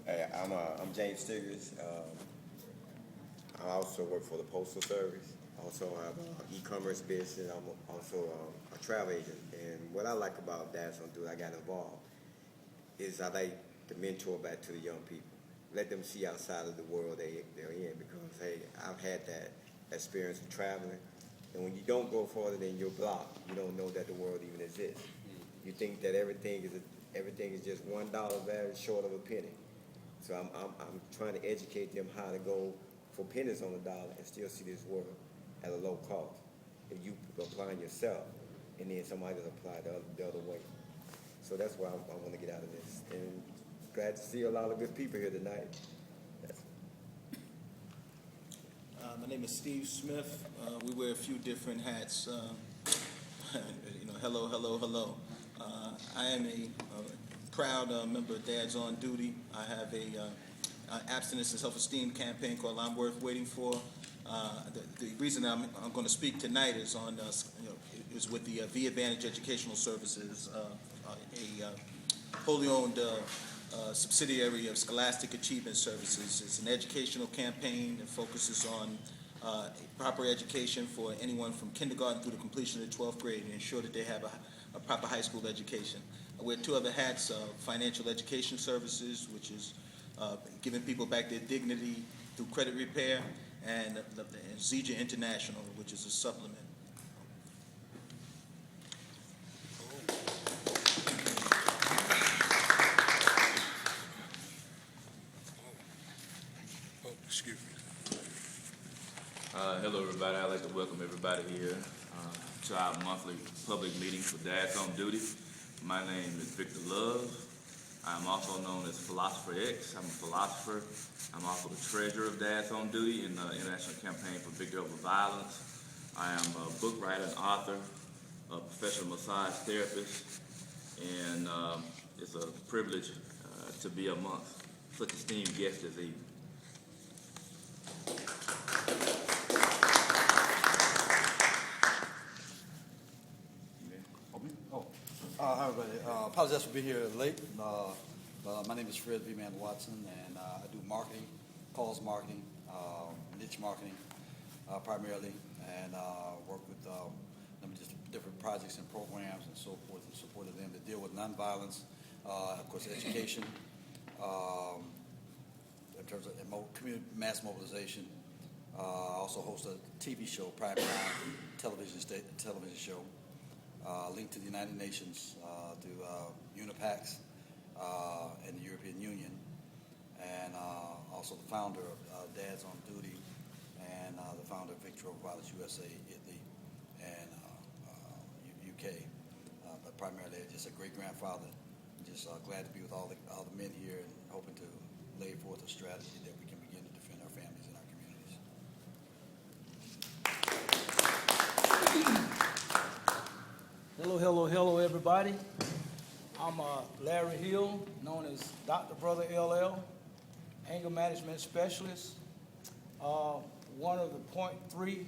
Hey, I'm James Stiggers. I also work for the Postal Service. Also, I have an e-commerce business. I'm also a travel agent. And what I like about Dads on Duty, I got involved, is I like to mentor back to the young people. Let them see outside of the world they're in because, hey, I've had that experience of traveling. And when you don't go farther than your block, you don't know that the world even exists. You think that everything is just $1 value short of a penny. So I'm trying to educate them how to go for pennies on the dollar and still see this world at a low cost. If you apply yourself, and then somebody will apply the other way. So that's why I want to get out of this. And glad to see a lot of good people here tonight. My name is Steve Smith. We wear a few different hats. Hello, hello, hello. I am a proud member of Dads on Duty. I have a abstinence and self-esteem campaign called I'm Worth Waiting For. The reason I'm going to speak tonight is is with the V-Advantage Educational Services, a wholly owned subsidiary of Scholastic Achievement Services. It's an educational campaign that focuses on proper education for anyone from kindergarten through the completion of the 12th grade and ensure that they have a proper high school education. I wear two other hats, financial education services, which is giving people back their dignity through credit repair, and Zija International, which is a supplement. Excuse me. Hello, everybody. I'd like to welcome everybody here to our monthly public meeting for Dads on Duty. My name is Victor Love. I'm also known as Philosopher X. I'm a philosopher. I'm also the treasurer of Dads on Duty in the International Campaign for Victory Over Violence. I am a book writer and author, a professional massage therapist, and it's a privilege to be amongst such esteemed guests this evening. Hi, everybody. Apologize for being here late. But my name is Fred V. Man Watson, and I do marketing, calls marketing, niche marketing primarily, and work with just different projects and programs and so forth in support of them that deal with nonviolence, of course, education, in terms of community mass mobilization. I also host a TV show, primetime television show. Linked to the United Nations through UNIPACS and the European Union, and also the founder of Dads on Duty, and the founder of Victory Over Violence USA, Italy, and UK. But primarily, just a great grandfather. Just glad to be with all the men here, and hoping to lay forth a strategy that we can begin to defend our families and our communities. Hello, everybody. I'm Larry Hill, known as Dr. Brother LL, anger management specialist, one of the 0.3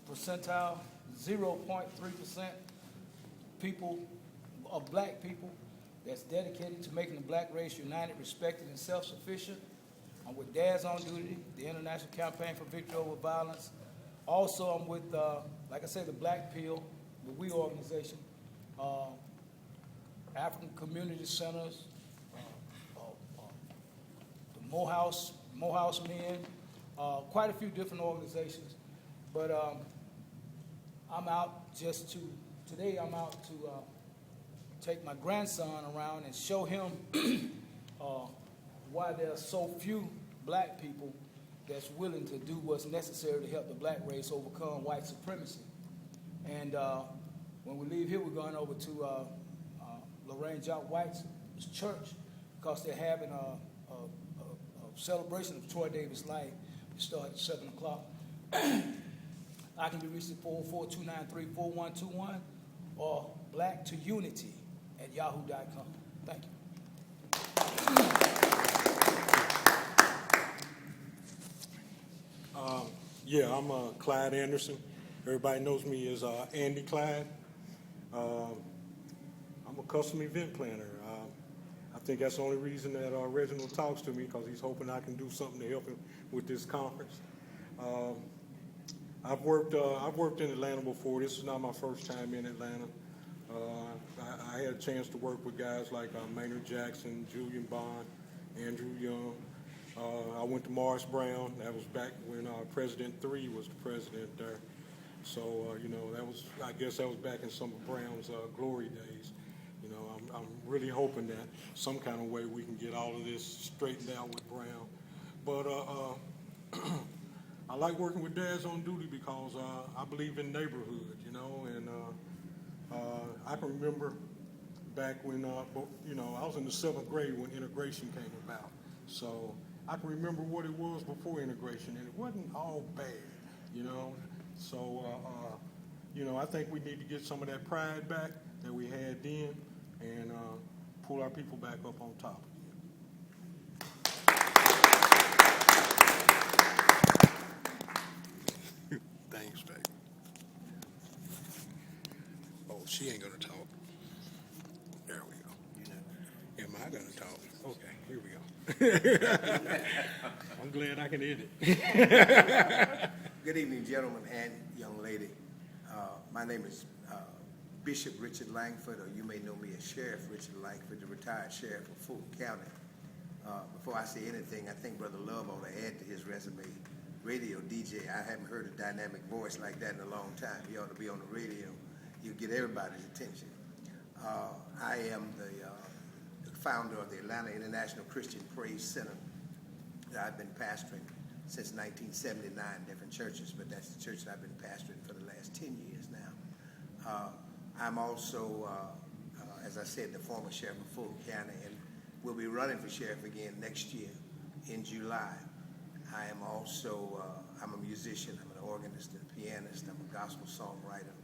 percentile, 0.3% people of black people that's dedicated to making the black race united, respected, and self-sufficient. I'm with Dads on Duty, the International Campaign for Victory Over Violence. Also, I'm with, like I said, the Black Pill, the WE organization, African Community Centers, the Morehouse Men, quite a few different organizations. But I'm out today I'm out to take my grandson around and show him why there are so few black people that's willing to do what's necessary to help the black race overcome white supremacy. And when we leave here, we're going over to Lorraine Jock White's church because they're having a celebration of Troy Davis' life. It starts at 7 o'clock. I can be reached at 404-293-4121 or blacktounity@yahoo.com. Thank you. I'm Clyde Anderson. Everybody knows me as Andy Clyde. I'm a custom event planner. I think that's the only reason that Reginald talks to me, because he's hoping I can do something to help him with this conference. I've worked in Atlanta before. This is not my first time in Atlanta. I had a chance to work with guys like Maynard Jackson, Julian Bond, Andrew Young. I went to Morris Brown. That was back when President III was the president there. So, I guess that was back in some of Brown's glory days. I'm really hoping that some kind of way we can get all of this straightened out with Brown. But I like working with dads on duty because I believe in neighborhood, and I can remember back when, I was in the 7th grade when integration came about. So I can remember what it was before integration, and it wasn't all bad, So, I think we need to get some of that pride back that we had then and pull our people back up on top again. Thanks, baby. Oh, she ain't gonna talk. There we go. Am I gonna talk? Okay, here we go. I'm glad I can edit. Good evening, gentlemen and young lady. My name is Bishop Richard Langford, or you may know me as Sheriff Richard Langford, the retired sheriff of Fulton County. Before I say anything, I think Brother Love ought to add to his resume, radio DJ. I haven't heard a dynamic voice like that in a long time. He ought to be on the radio. You'll get everybody's attention. I am the founder of the Atlanta International Christian Praise Center. I've been pastoring since 1979, different churches, but that's the church that I've been pastoring for the last 10 years now. I'm also, as I said, the former sheriff of Fulton County, and will be running for sheriff again next year in July. I am also, I'm a musician, I'm an organist and pianist, I'm a gospel songwriter.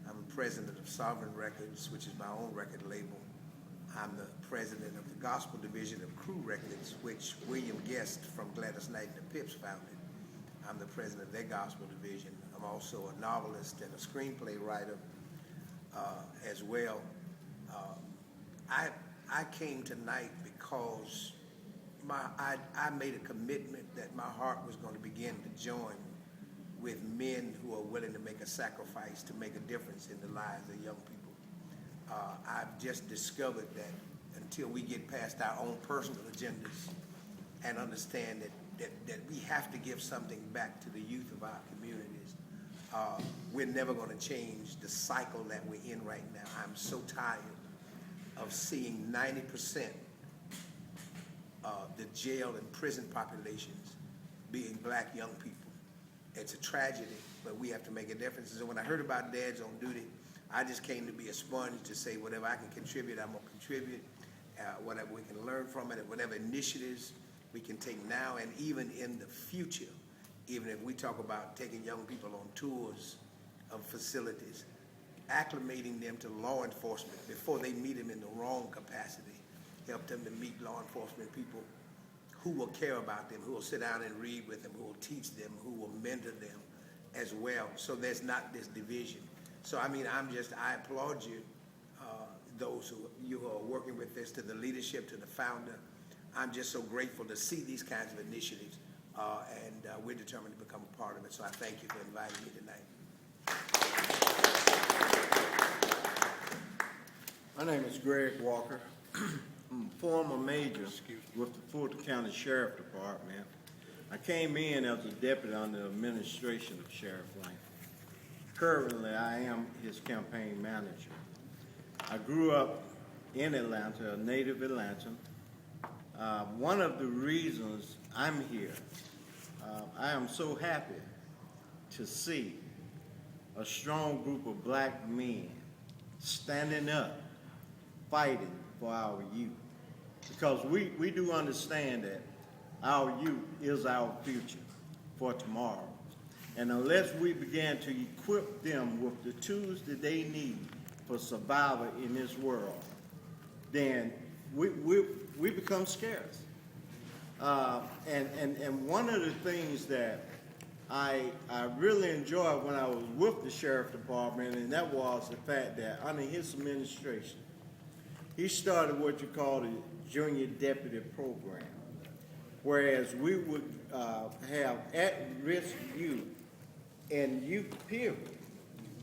I'm president of Sovereign Records, which is my own record label. I'm the president of the gospel division of Crew Records, which William Guest from Gladys Knight and the Pips founded. I'm the president of their gospel division. I'm also a novelist and a screenplay writer as well. I came tonight because I made a commitment that my heart was going to begin to join with men who are willing to make a sacrifice to make a difference in the lives of young people. I've just discovered that until we get past our own personal agendas and understand that we have to give something back to the youth of our communities, we're never going to change the cycle that we're in right now. I'm so tired of seeing 90% of the jail and prison populations being black young people. It's a tragedy, but we have to make a difference. So when I heard about Dads on Duty, I just came to be a sponge to say whatever I can contribute, I'm going to contribute. Whatever we can learn from it, whatever initiatives we can take now and even in the future, even if we talk about taking young people on tours of facilities, acclimating them to law enforcement before they meet them in the wrong capacity, help them to meet law enforcement people who will care about them, who will sit down and read with them, who will teach them, who will mentor them as well, so there's not this division. So, I applaud you, those who are working with this, to the leadership, to the founder. I'm just so grateful to see these kinds of initiatives, and we're determined to become a part of it, so I thank you for inviting me tonight. My name is Greg Walker. I'm a former major with the Fulton County Sheriff Department. I came in as a deputy under the administration of Sheriff Langford. Currently, I am his campaign manager. I grew up in Atlanta, a native Atlantan. One of the reasons I'm here, I am so happy to see a strong group of black men standing up, fighting for our youth. Because we do understand that our youth is our future for tomorrow. And unless we begin to equip them with the tools that they need for survival in this world, then we become scarce. And one of the things that I really enjoyed when I was with the Sheriff Department, and that was the fact that under his administration, he started what you call the junior deputy program. Whereas we would have at-risk youth and youth period,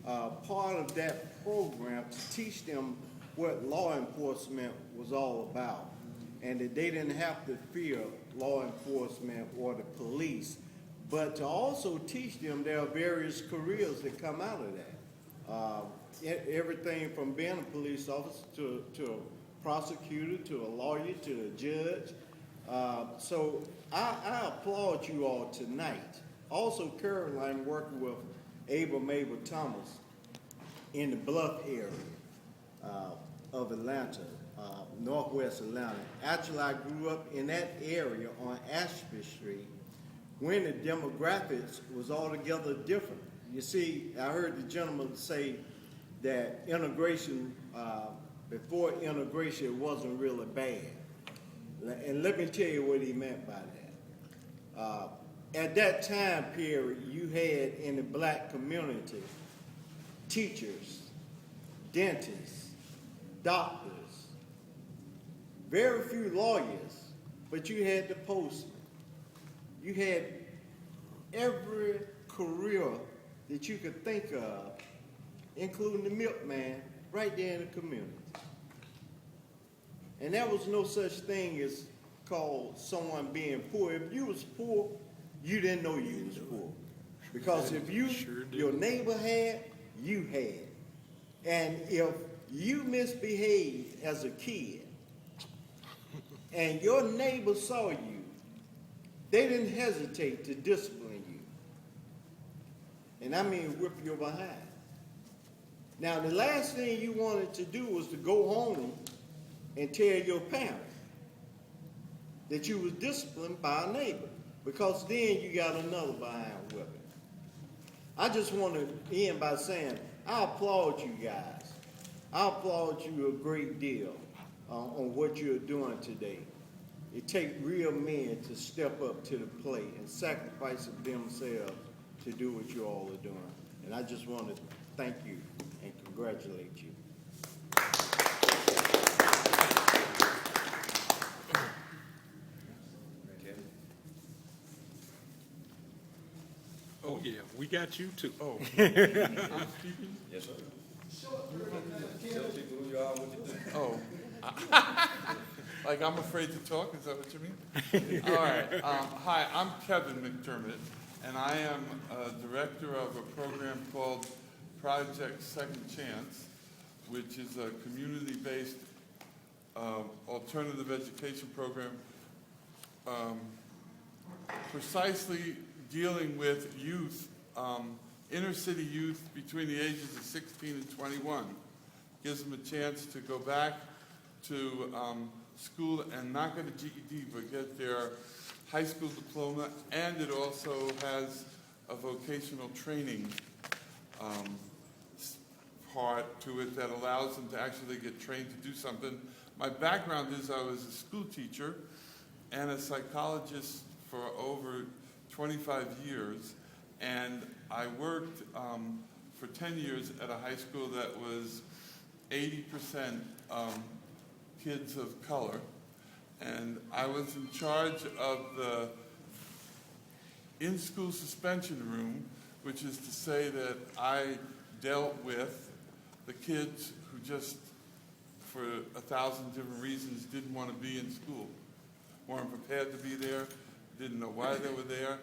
part of that program to teach them what law enforcement was all about, and that they didn't have to fear law enforcement or the police, but to also teach them there are various careers that come out of that. Everything from being a police officer to a prosecutor, to a lawyer, to a judge. So I applaud you all tonight. Also, Caroline working with Mabel Thomas in the Bluff area of Atlanta, northwest Atlanta. Actually, I grew up in that area on Ashby Street when the demographics was altogether different. You see, I heard the gentleman say that integration, before integration, it wasn't really bad. And let me tell you what he meant by that. At that time period, you had in the black community teachers, dentists, doctors, very few lawyers, but you had the postman. You had every career that you could think of, including the milkman, right there in the community. And there was no such thing as called someone being poor. If you was poor, you didn't know you was poor. Because if your neighbor had, you had. And if you misbehaved as a kid and your neighbor saw you, they didn't hesitate to discipline you. And I mean whip your behind. Now, the last thing you wanted to do was to go home and tell your parents that you was disciplined by a neighbor, because then you got another behind whipping. I just want to end by saying I applaud you guys. I applaud you a great deal on what you're doing today. It takes real men to step up to the plate and sacrifice themselves to do what you all are doing. And I just want to thank you and congratulate you. Oh, yeah, we got you too. Oh. Yes, sir. Tell people who you are, what you do. Oh, like I'm afraid to talk? Is that what you mean? All right. Hi, I'm Kevin McDermott, and I am a director of a program called Project Second Chance, which is a community-based alternative education program precisely dealing with youth, inner-city youth between the ages of 16 and 21. Gives them a chance to go back to school and not get a GED, but get their high school diploma, and it also has a vocational training part to it that allows them to actually get trained to do something. My background is I was a school teacher and a psychologist for over 25 years, and I worked for 10 years at a high school that was 80% kids of color, and I was in charge of the in-school suspension room, which is to say that I dealt with the kids who just, for 1,000 different reasons, didn't want to be in school, weren't prepared to be there, didn't know why they were there,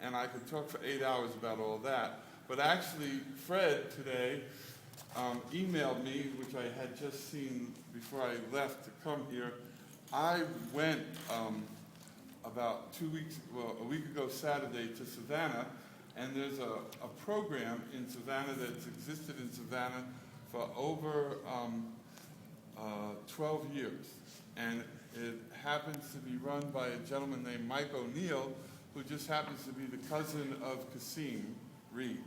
and I could talk for 8 hours about all that. But actually, Fred today emailed me, which I had just seen before I left to come here. I went about a week ago Saturday to Savannah, and there's a program in Savannah that's existed in Savannah for over 12 years. And it happens to be run by a gentleman named Mike O'Neill, who just happens to be the cousin of Kasim Reed.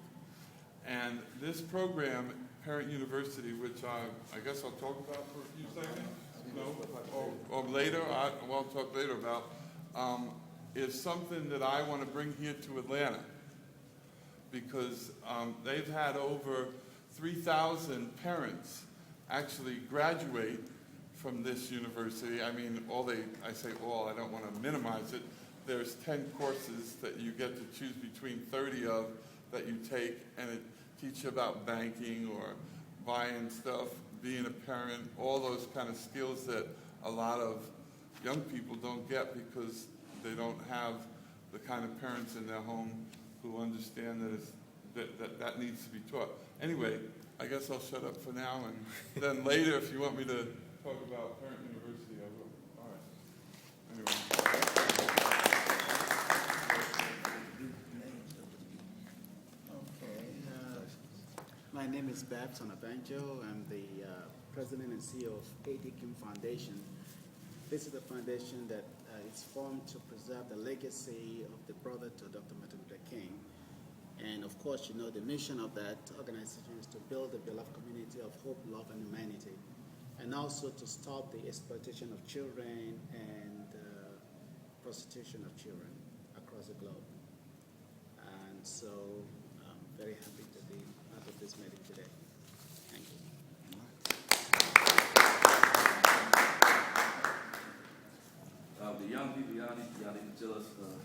And this program, Parent University, which I guess I'll talk about for a few seconds, or later, I'll talk later about, is something that I want to bring here to Atlanta, because they've had over 3,000 parents actually graduate from this university. I mean, I say all, I don't want to minimize it. There's 10 courses that you get to choose between 30 of that you take, and it teaches you about banking or buying stuff, being a parent, all those kind of skills that a lot of young people don't get because they don't have the kind of parents in their home who understand that needs to be taught. Anyway, I guess I'll shut up for now, and then later, if you want me to talk about Parent University, I will. All right. Anyway. Okay. My name is Beth Onabanjo. I'm the president and CEO of A.D. Kim Foundation. This is a foundation that is formed to preserve the legacy of the brother to Dr. Martin Luther King. And of course, you know, the mission of that organization is to build a beloved community of hope, love, and humanity, and also to stop the exploitation of children and prostitution of children across the globe. And so I'm very happy to be part of this meeting today. Thank you. The young people, y'all need to tell us